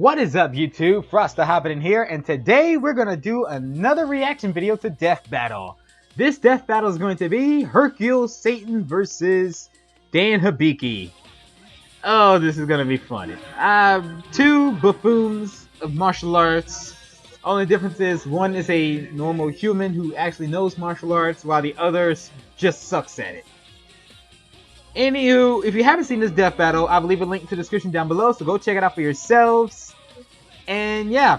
What is up, YouTube? Frost the Hobidon here, and today we're going to do another reaction video to Death Battle. This Death Battle is going to be Hercule Satan versus Dan Hibiki. Oh, this is going to be funny. Two buffoons of martial arts. Only difference is one is a normal human who actually knows martial arts, while the other just sucks at it. Anywho, if you haven't seen this Death Battle, I will leave a link to the description down below, so go check it out for yourselves. And yeah,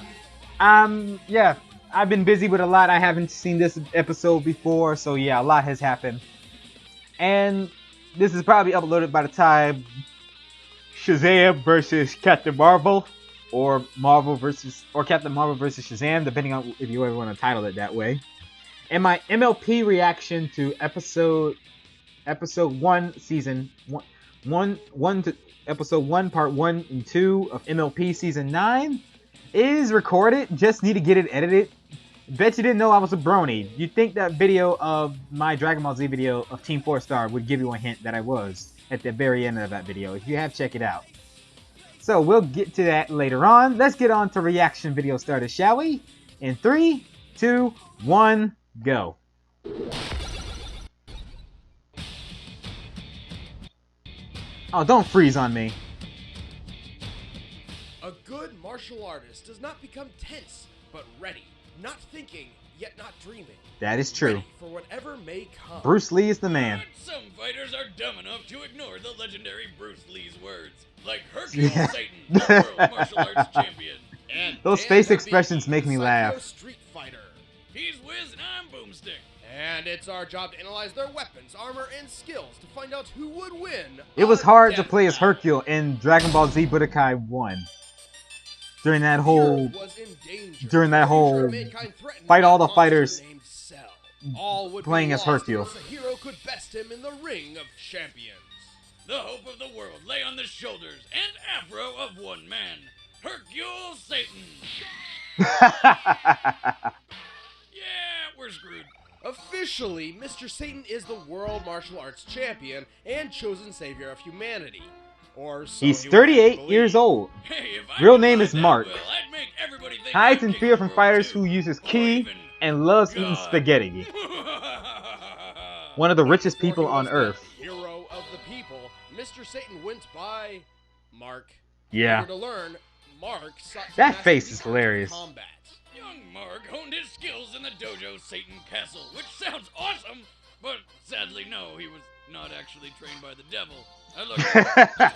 I've been busy with a lot. I haven't seen this episode before, so yeah, a lot has happened. And this is probably uploaded by the time Shazam versus Captain Marvel, or Captain Marvel versus Shazam, depending on if you ever want to title it that way. And my MLP reaction to episode 1, season 1 to episode 1, part 1 and 2 of MLP season 9 is recorded. Just need to get it edited. Bet you didn't know I was a brony. You'd think that video of my Dragon Ball Z video of Team 4 Star would give you a hint that I was at the very end of that video. If you have, check it out. So we'll get to that later on. Let's get on to reaction video starters, shall we? In 3, 2, 1, go. Oh, don't freeze on me. A good martial artist does not become tense, but ready. Not thinking, yet not dreaming. That is true. Ready for whatever may come. Bruce Lee is the man. But some fighters are dumb enough to ignore the legendary Bruce Lee's words. Like Hercule Satan, the world martial arts champion. And those face expressions make me laugh. Street fighter. He's Wiz and I'm Boomstick. And it's our job to analyze their weapons, armor, and skills to find out who would win. It was hard to play as Hercule in Dragon Ball Z Budokai 1. During that whole fight all the fighters playing as Hercule. A hero could best him in the ring of champions. The hope of the world lay on the shoulders and afro of one man, Hercule Satan. Yeah, we're screwed. Officially, Mr. Satan is the world martial arts champion and chosen savior of humanity. Or so he's 38 years old. Hey, real name is Mark. Well, I'd make everybody think hides I'm in king fear of from the world fighters too. who uses Or ki even and loves eating God. spaghetti. One of the richest people on Earth. Hero of the people, Mr. Satan went by Mark. Yeah. To learn, Mark sought to That master face the is art of hilarious. combat. Young Mark honed his skills in the dojo Satan Castle, which sounds awesome, but sadly no, he was not actually trained by the devil. I looked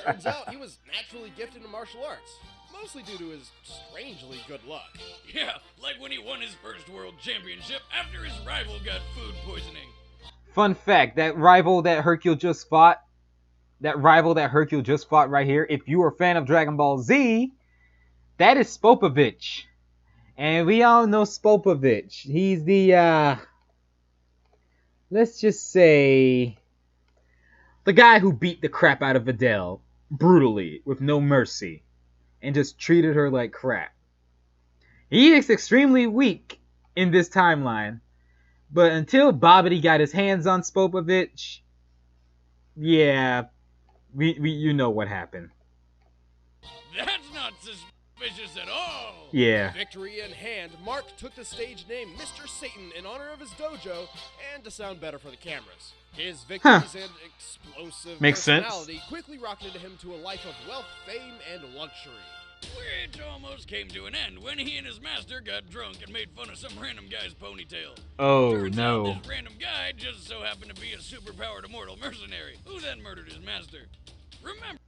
Turns out he was naturally gifted in martial arts, mostly due to his strangely good luck. Yeah, like when he won his first world championship after his rival got food poisoning. Fun fact, that rival that Hercule just fought right here, if you are a fan of Dragon Ball Z, that is Spopovich. And we all know Spopovich. He's the, let's just say, the guy who beat the crap out of Videl brutally, with no mercy, and just treated her like crap. He is extremely weak in this timeline, but until Bobbity got his hands on Spopovich, yeah, you know what happened. That's not suspicious at all. Yeah. Victory in hand, Mark took the stage name Mr. Satan in honor of his dojo and to sound better for the cameras. His victories and explosive personality quickly rocketed him to a life of wealth, fame, and luxury. Which almost came to an end when he and his master got drunk and made fun of some random guy's ponytail. Oh, Turns no. out this random guy just so happened to be a superpowered immortal mercenary who then murdered his master. Remember,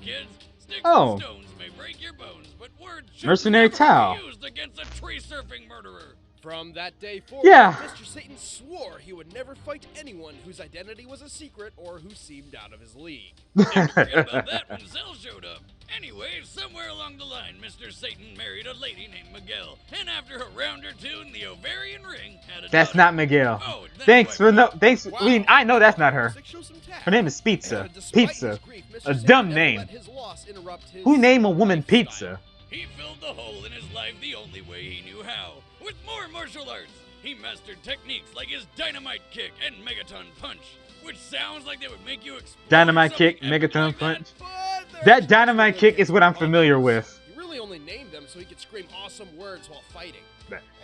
kids, sticks and stones may break your bones, but words should Mercenary never Tao. be used against a tree-surfing murderer. From that day forward, Yeah. Mr. Satan swore he would never fight anyone whose identity was a secret or who seemed out of his league. Didn't forget about that when Zell showed up. Anyway, somewhere along the line, Mr. Satan married a lady named Miguel, and after a round or two in the ovarian ring, had a That's daughter. not Miguel. Oh, that's Thanks for wow. I know that's not her. Show some tact. Her name is Pizza. And despite Pizza. his grief, Mr. A Satan dumb never name. let his loss interrupt his Who named a woman lifestyle. Pizza? He filled the hole in his life the only way he knew how, with more martial arts. He mastered techniques like his dynamite kick and megaton punch, which sounds like they would make you explode. Dynamite kick, something epic megaton like that. punch. But there's That dynamite kick is what I'm familiar with. You really only named them so he could scream awesome words while fighting.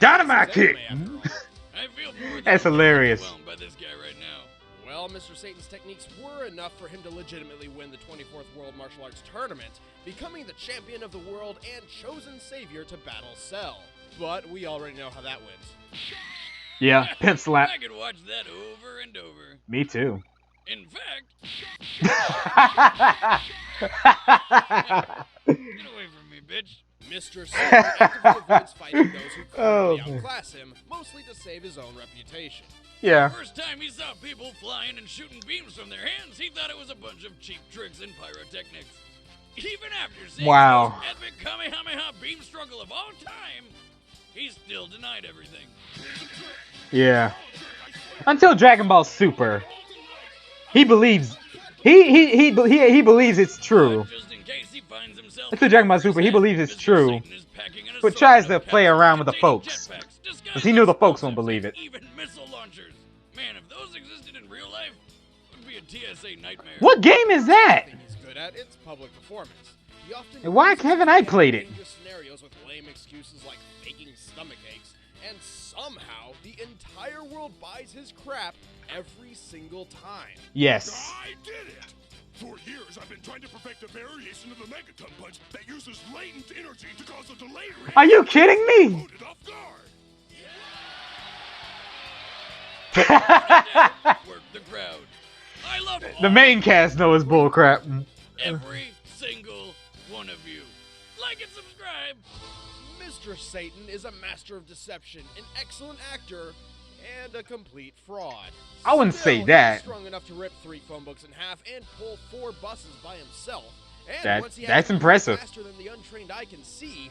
Dynamite kick! I feel more than That's hilarious. overwhelmed by this guy right now. Well, Mr. Satan's techniques were enough for him to legitimately win the 24th World Martial Arts Tournament, becoming the champion of the world and chosen savior to battle Cell. But we already know how that went. Yeah, pimp slap. I could watch that over and over. Me too. In fact, get away from me, bitch. Mr. Satan actively avoids fighting those who clearly outclass him, mostly to save his own reputation. Yeah. The first time he saw people flying and shooting beams from their hands, he thought it was a bunch of cheap tricks and pyrotechnics. Even after seeing the most epic Kamehameha beam struggle of all time, he still denied everything. Yeah. Until Dragon Ball Super, he believes he believes it's true. Just in case he finds himself Until Dragon Ball Super, he believes it's true, but tries to play around with the folks, because he knew the folks won't believe it. Even missile launchers. Man, if those existed in real life, it would be a TSA nightmare. What game is that? He's good at its public performance. He often And why haven't I played it? Scenarios with lame excuses like faking stomach aches, and somehow the entire world buys his crap every single time. Yes. I did it! For years, I've been trying to perfect a variation of the Megaton punch that uses latent energy to cause a delayed reaction. Are you kidding me? Loaded off guard. Work the crowd. I love The main cast knows bullcrap. every single one of you. Like and subscribe. Mr. Satan is a master of deception, an excellent actor, and a complete fraud. I wouldn't say Still, that. He's strong enough to rip 3 phone books in half and pull 4 buses by himself. And That- once he that's had to move impressive. faster than the untrained eye can see,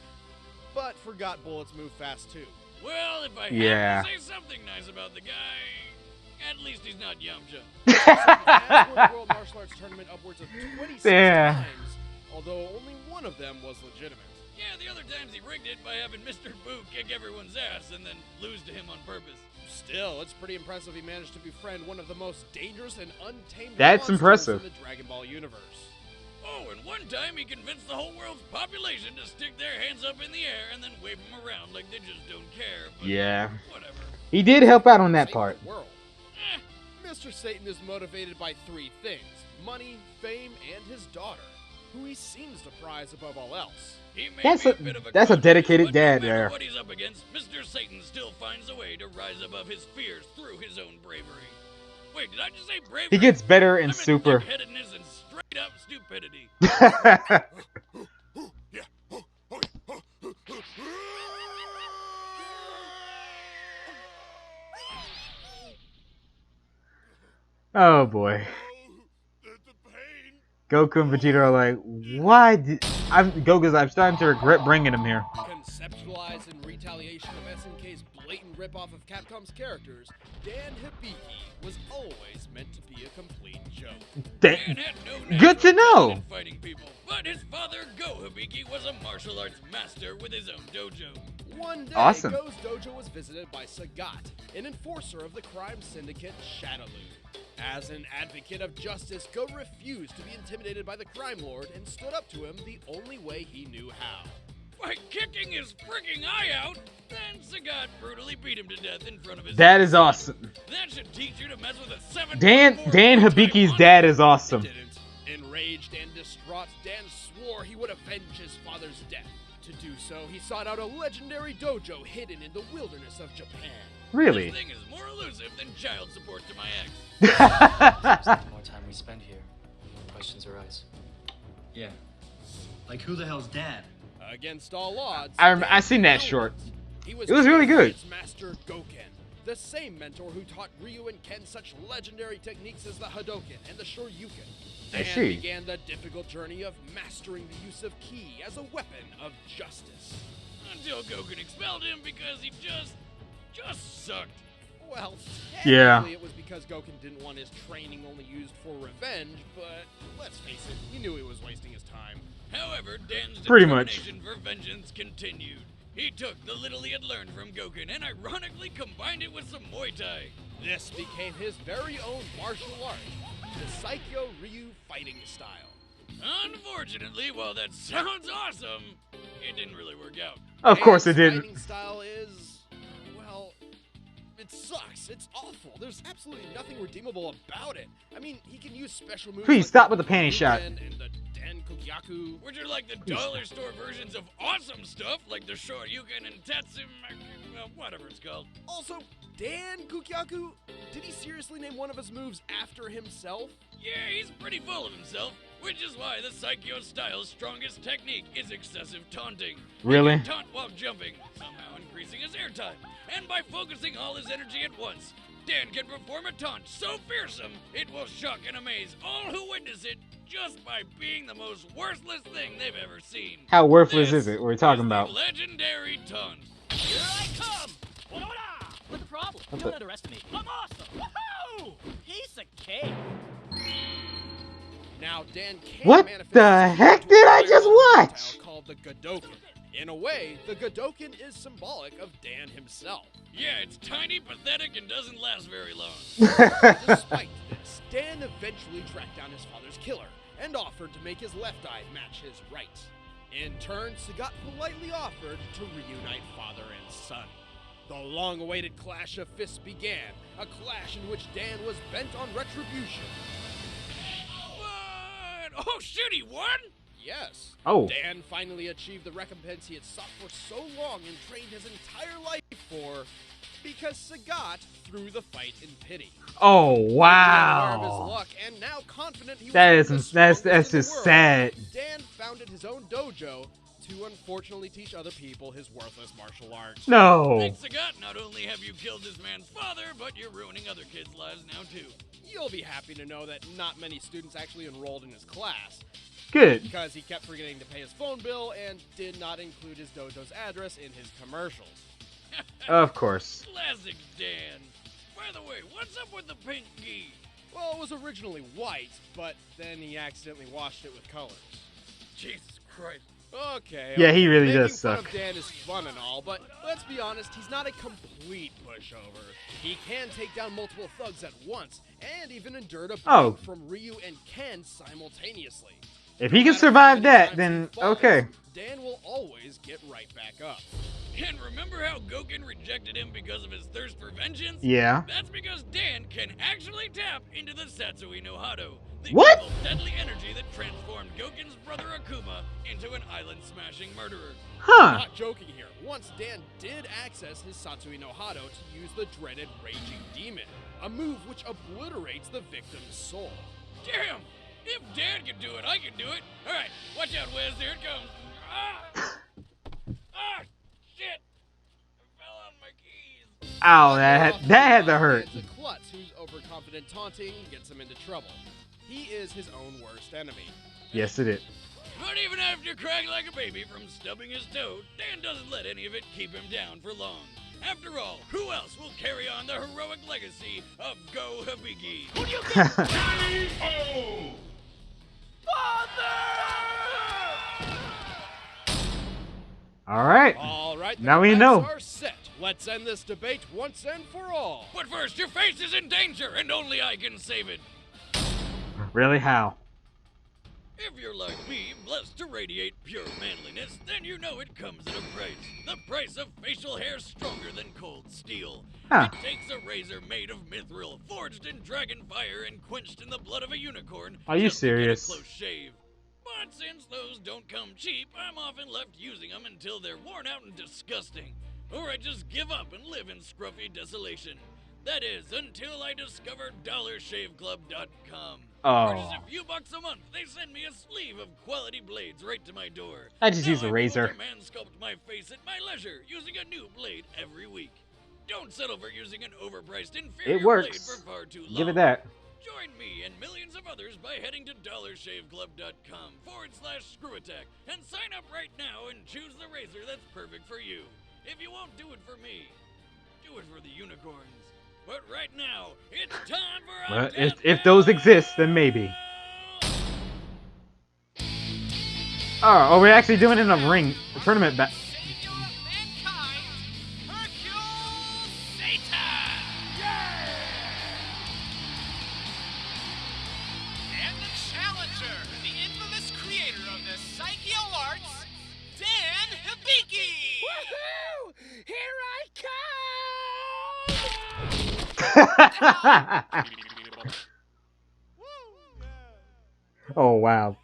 but forgot bullets move fast too. Well, if I Yeah. have to say something nice about the guy, at least he's not Yamcha. Has won the World Martial Arts Tournament upwards of 26 Yeah. times, although only one of them was legitimate. Yeah, the other times he rigged it by having Mr. Boo kick everyone's ass and then lose to him on purpose. Still, it's pretty impressive he managed to befriend one of the most dangerous and untamed That's monsters impressive. in the Dragon Ball universe. Oh, and one time he convinced the whole world's population to stick their hands up in the air and then wave them around like they just don't care. But Yeah. whatever. He did help out on that Save part. the world. Eh, Mr. Satan is motivated by 3 things: money, fame, and his daughter, who he seems to prize above all else. he may That's be a- bit of that's a cunt, dedicated but dad no matter there. what he's up against, Mr. Satan still finds a way to rise above his fears through his own bravery. Wait, did I just say bravery? He gets better I in meant Super. thick-headedness and straight-up stupidity. Oh boy. The pain. Goku and Vegeta are like, why did Goku's like, I'm starting to regret bringing him here. Conceptualized in retaliation of SNK's blatant ripoff of Capcom's characters, Dan Hibiki was always meant to be a complete joke. Dan had no Good to natural know. talent in fighting people, but his father, Go Hibiki, was a martial arts master with his own dojo. One day, Awesome. Go's dojo was visited by Sagat, an enforcer of the crime syndicate Shadaloo. As an advocate of justice, Go refused to be intimidated by the crime lord and stood up to him the only way he knew how. By kicking his freaking eye out, then Sagat brutally beat him to death in front of his That is awesome. That should teach you to mess with a 7. Dan Hibiki's dad is awesome. Didn't. Enraged and distraught, Dan swore he would avenge his father's death. To do so, he sought out a legendary dojo hidden in the wilderness of Japan. Really? This thing is more elusive than child support to my ex. The more time we spend here, the more questions arise. Yeah. Like, who the hell's dad? Against all odds, I seen that short. He It was really good. His master Goken, the same mentor who taught Ryu and Ken such legendary techniques as the Hadoken and the Shoryuken. I Dan see. began the difficult journey of mastering the use of ki as a weapon of justice. Until Goku expelled him because he just sucked. Well, Yeah. technically it was because Goken didn't want his training only used for revenge, but let's face it, he knew he was wasting his time. However, Dan's Pretty much. determination for vengeance continued. He took the little he had learned from Goken and ironically combined it with some Muay Thai. This became his very own martial art, the Saikyo Ryu fighting style. Unfortunately, while that sounds awesome, it didn't really work out. Of course it Dan's didn't. fighting style is, well, it sucks. It's awful. There's absolutely nothing redeemable about it. I mean, he can use special moves. Please like stop with the panty shot. And the Dan Kukyaku. Which are like the dollar store versions of awesome stuff, like the Shoryuken and Tatsum, whatever it's called. Also, Dan Kukyaku, did he seriously name one of his moves after himself? Yeah, he's pretty full of himself, which is why the Psycho style's strongest technique is excessive taunting. Really? He can taunt while jumping, somehow increasing his airtime. And by focusing all his energy at once, Dan can perform a taunt so fearsome it will shock and amaze all who witness it just by being the most worthless thing they've ever seen. How worthless This is it? What are we talking is the about? legendary taunt. Here I come! What's the problem? What Don't the- underestimate me. I'm awesome! Woohoo! Piece of cake! Now, Dan can What manifest the his heck into did a I just fireball watch? projectile called the Godoken. In a way, the Godoken is symbolic of Dan himself. Yeah, it's tiny, pathetic, and doesn't last very long. Despite this, Dan eventually tracked down his father's killer and offered to make his left eye match his right. In turn, Sagat politely offered to reunite father and son. The long-awaited clash of fists began, a clash in which Dan was bent on retribution. What? Oh, shit, he won? Yes. Oh. Dan finally achieved the recompense he had sought for so long and trained his entire life for, because Sagat threw the fight in pity. Oh Aware of his wow. luck and now confident he was That one of is the that's strongest in the just world, sad. Dan founded his own dojo to unfortunately teach other people his worthless martial arts. No. Thanks, Sagat. Not only have you killed this man's father, but you're ruining other kids' lives now, too. You'll be happy to know that not many students actually enrolled in his class, Good. because he kept forgetting to pay his phone bill and did not include his dojo's address in his commercials. Of course. Classic Dan. By the way, what's up with the pink gi? Well, it was originally white, but then he accidentally washed it with colors. Jesus Christ. Okay. Yeah, he really Making does fun suck. of Dan is fun and all, but let's be honest, he's not a complete pushover. He can take down multiple thugs at once, and even endured a Oh. beating from Ryu and Ken simultaneously. If he No can matter survive how many that, times then he falls, okay. Dan will always get right back up. And remember how Goken rejected him because of his thirst for vengeance? Yeah. That's because Dan can actually tap into the Satsui no Hado, the What? evil, deadly energy that transformed Goken's brother Akuma into an island-smashing murderer. Huh. Not joking here. Once Dan did access his Satsui no Hado to use the dreaded Raging Demon, a move which obliterates the victim's soul. Damn! If Dan can do it, I can do it. All right, watch out, Wes. There it comes. Ah! Ah! Shit! I fell on my keys. Ow, that had to hurt. It's a klutz whose overconfident taunting gets him into trouble. He is his own worst enemy. Yes, it is. But even after crying like a baby from stubbing his toe, Dan doesn't let any of it keep him down for long. After all, who else will carry on the heroic legacy of Go Hibiki? Who do you think? Oh! All right. All right, Now we the know. maps are set. Let's end this debate once and for all. But first, your face is in danger, and only I can save it. Really? How? If you're like me, blessed to radiate pure manliness, then you know it comes at a price. The price of facial hair stronger than cold steel. Huh. It takes a razor made of mithril, forged in dragon fire and quenched in the blood of a unicorn. Are you just to get a serious? close shave. But since those don't come cheap, I'm often left using them until they're worn out and disgusting. Or I just give up and live in scruffy desolation. That is, until I discover DollarShaveClub.com. Oh. For just a few bucks a month, they send me a sleeve of quality blades right to my door. I just Now use a I'm razor. able to man sculpt my face at my leisure using a new blade every week. Don't settle for using an overpriced inferior It works. blade for far too long. Give it that. Join me and millions of others by heading to DollarShaveClub.com/ScrewAttack and sign up right now and choose the razor that's perfect for you. If you won't do it for me, do it for the unicorns. But right now, it's time for Well, a if those exist, then maybe. Oh, we're actually doing it in a ring, a tournament back. Savior of mankind, Hercule Satan! And the challenger, the infamous creator of the Psycho arts, Dan Oh wow.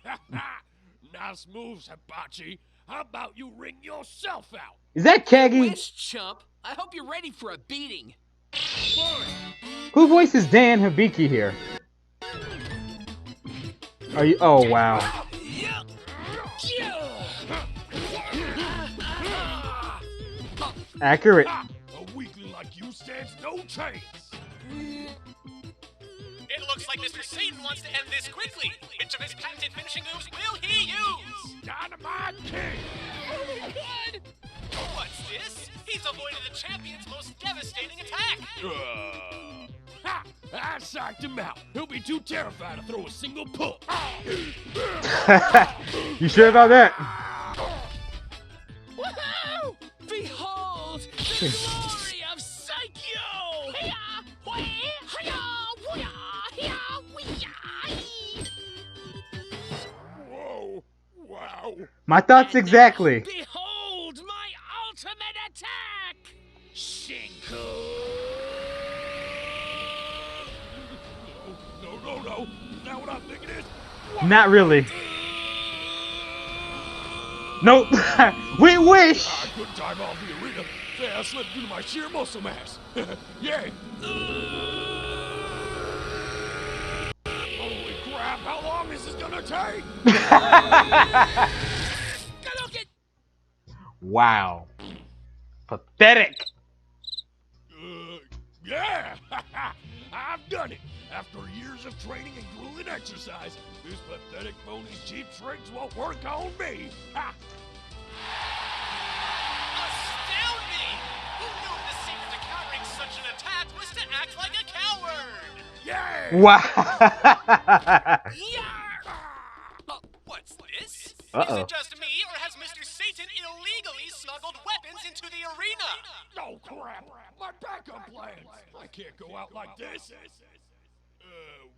Nice moves, Hibachi. How about you ring yourself out? Is that Kagi? Wish, chump. I hope you're ready for a beating. Who voices Dan Hibiki here? Are you? Oh wow. Accurate. A weakling like you stands no chance. It looks like Mr. Satan wants to end this quickly. Which of his patented finishing moves will he use? Dynamite King! Oh my god! What's this? He's avoided the champion's most devastating attack! Ha! I psyched him out. He'll be too terrified to throw a single pull. You sure about that? Woohoo! Behold the glory of Psycho! Whoa! Wow! My thoughts exactly. Behold my ultimate attack! Shinku! No. Is that what I'm thinking it is? Not really. Nope. We wish. I couldn't dive off the arena. Yeah, I slipped due to my sheer muscle mass. Yay! Holy crap! How long is this gonna take? Wow. Pathetic. Yeah! I've done it! After years of training and grueling exercise, this pathetic phony's cheap tricks won't work on me! Ha! Astounding! Who knew the secret to countering such an attack was to act like a coward? Yay! Wow. What's this? Is Uh-oh. it just me, or has Mr. Satan illegally smuggled weapons into the arena? Oh crap! My backup plans! I can't go out like this!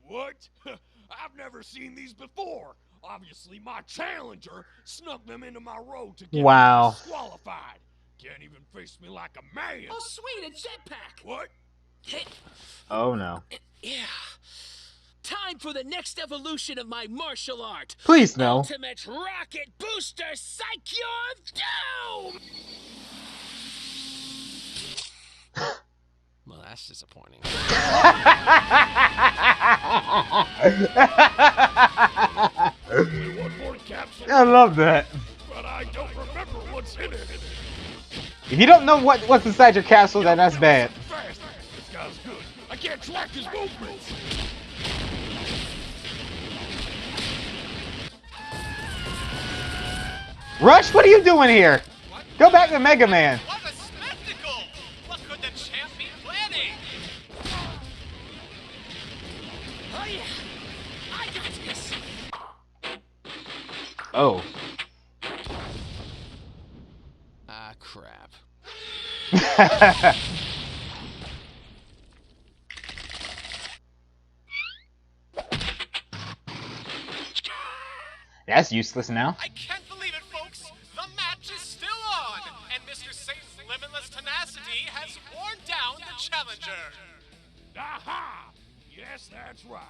What? I've never seen these before! Obviously, my challenger snuck them into my road to get me disqualified! Can't even face me like a man! Oh, sweet, a jetpack! What? Oh no. Yeah. Time for the next evolution of my martial art. Please no. Ultimate Rocket Booster Psyche of Doom! Well, that's disappointing. One more capsule, I love that. but I don't remember what's in it. If you don't know what's inside your capsule, then that's bad. Fast! This guy's good. I can't track his movements. Rush, what are you doing here? Go back to Mega Man. What a spectacle! What could the champ be planning? Oh yeah, I got this. Oh. Ah, crap. That's useless now. I can't believe it, folks! The match is still on! And Mr. Satan's limitless tenacity has worn down the challenger! Aha! Yes, that's right.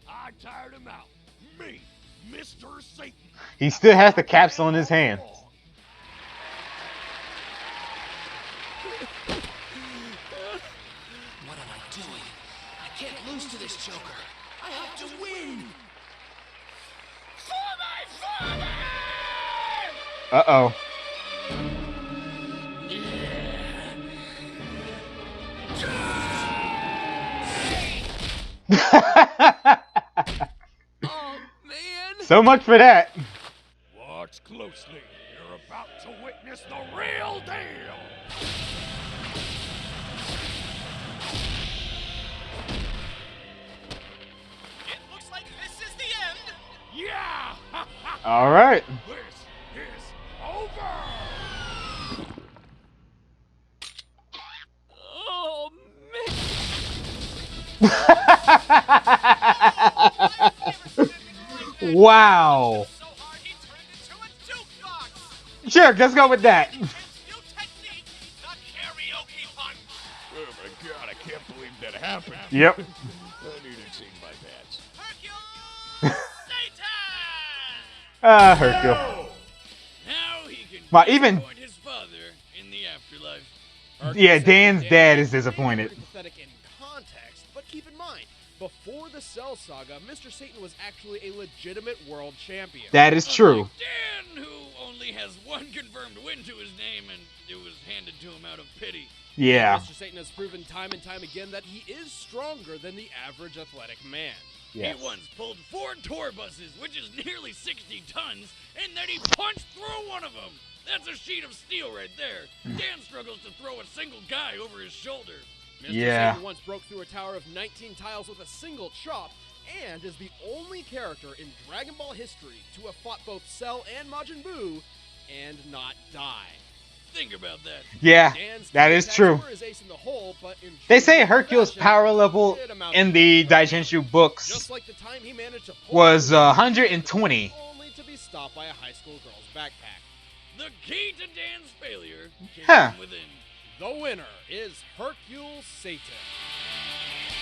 I tired him out. Me, Mr. Satan. He still has the capsule in his hand. What am I doing? I can't lose to this Joker. I have to win. For my father! Uh-oh. Oh, man. So much for that. Watch closely. You're about to witness the real deal. It looks like this is the end! Yeah! All right. This is over! Oh, man. Wow. So hard he turned into a jukebox! Sure, let's go with that. New technique, the karaoke punch! Oh my god, I can't believe that happened. Yep. I need to change my pants. Hercule! Satan! Hercule. Now he can Well, even disappoint his father in the afterlife. yeah, Dan's dad is disappointed. Pretty pathetic in context, but keep in mind, before the Cell Saga, Mr. Satan was actually a legitimate world champion. That is true. Unlike Dan, who only has one confirmed win to his name, and it was handed to him out of pity. Yeah. Mr. Satan has proven time and time again that he is stronger than the average athletic man. Yes. He once pulled 4 tour buses, which is nearly 60 tons, and then he punched through one of them. That's a sheet of steel right there. Dan struggles to throw a single guy over his shoulder. Mr. Yeah. Satan once broke through a tower of 19 tiles with a single chop, and is the only character in Dragon Ball history to have fought both Cell and Majin Buu and not die. Think about that. Yeah, Dan's that key is attack true. score is ace in the hole, but in They true say Dan Hercule's fashion, power level it amounts in to the nothing. Daijinshi books Just like the time he managed to pull was through 120. only to be stopped by a high school girl's backpack. The key to Dan's failure came Huh. from within. The winner is Hercule Satan.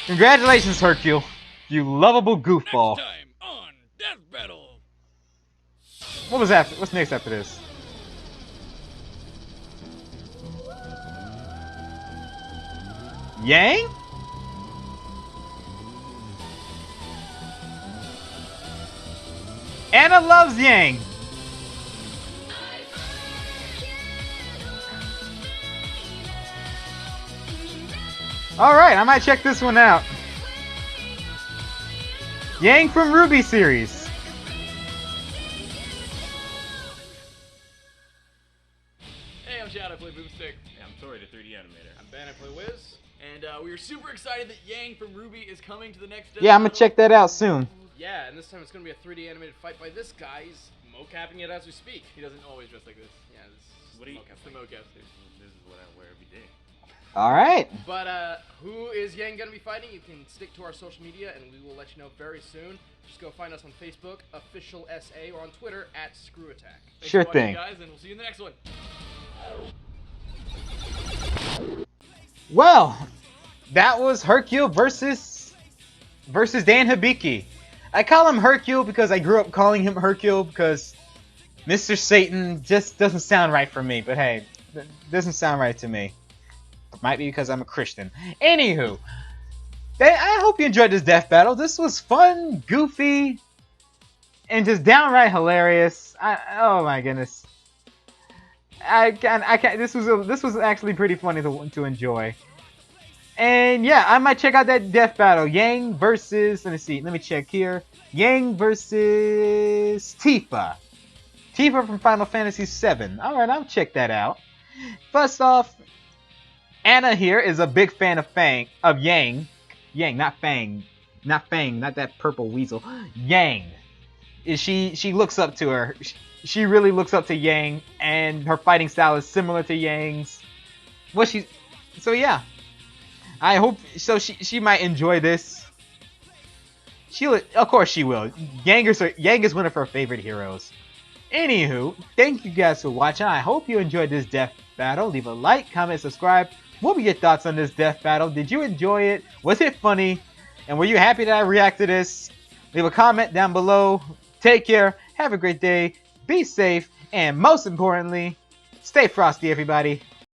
Congratulations, Hercule. You lovable goofball. Next time on Death Battle. What was after? What's next after this? Yang? Anna loves Yang. Alright, I might check this one out. Yang from Ruby series. Hey, I'm Chad, I play Boomstick. Yeah, I'm Tori, the 3D animator. I'm Ben, I play Wiz. And we are super excited that Yang from Ruby is coming to the next Yeah, I'm gonna check that out soon. Yeah, and this time it's going to be a 3D animated fight by this guy. He's mocapping it as we speak. He doesn't always dress like this. Yeah, this is What do you- It's the mocap stage. This is what I wear every day. Alright. But who is Yang going to be fighting? You can stick to our social media, and we will let you know very soon. Just go find us on Facebook, official SA, or on Twitter at ScrewAttack. Thanks Sure for watching, thing. guys, and we'll see you in the next one. Well, that was Hercule versus Dan Hibiki. I call him Hercule because I grew up calling him Hercule because Mr. Satan just doesn't sound right for me. But hey, it doesn't sound right to me. Might be because I'm a Christian. Anywho, I hope you enjoyed this death battle. This was fun, goofy, and just downright hilarious. Oh my goodness. I can't. This was actually pretty funny to enjoy. And yeah, I might check out that death battle. Yang versus, let me check here. Yang versus Tifa. Tifa from Final Fantasy VII. Alright, I'll check that out. First off, Anna here is a big fan of Yang. Yang, not Fang. Not Fang, not that purple weasel. Yang. She looks up to her. She really looks up to Yang, and her fighting style is similar to Yang's. So yeah. I hope so. She might enjoy this. Of course she will. Yang is one of her favorite heroes. Anywho, thank you guys for watching. I hope you enjoyed this death battle. Leave a like, comment, subscribe. What were your thoughts on this death battle? Did you enjoy it? Was it funny? And were you happy that I reacted to this? Leave a comment down below. Take care. Have a great day. Be safe. And most importantly, stay frosty, everybody.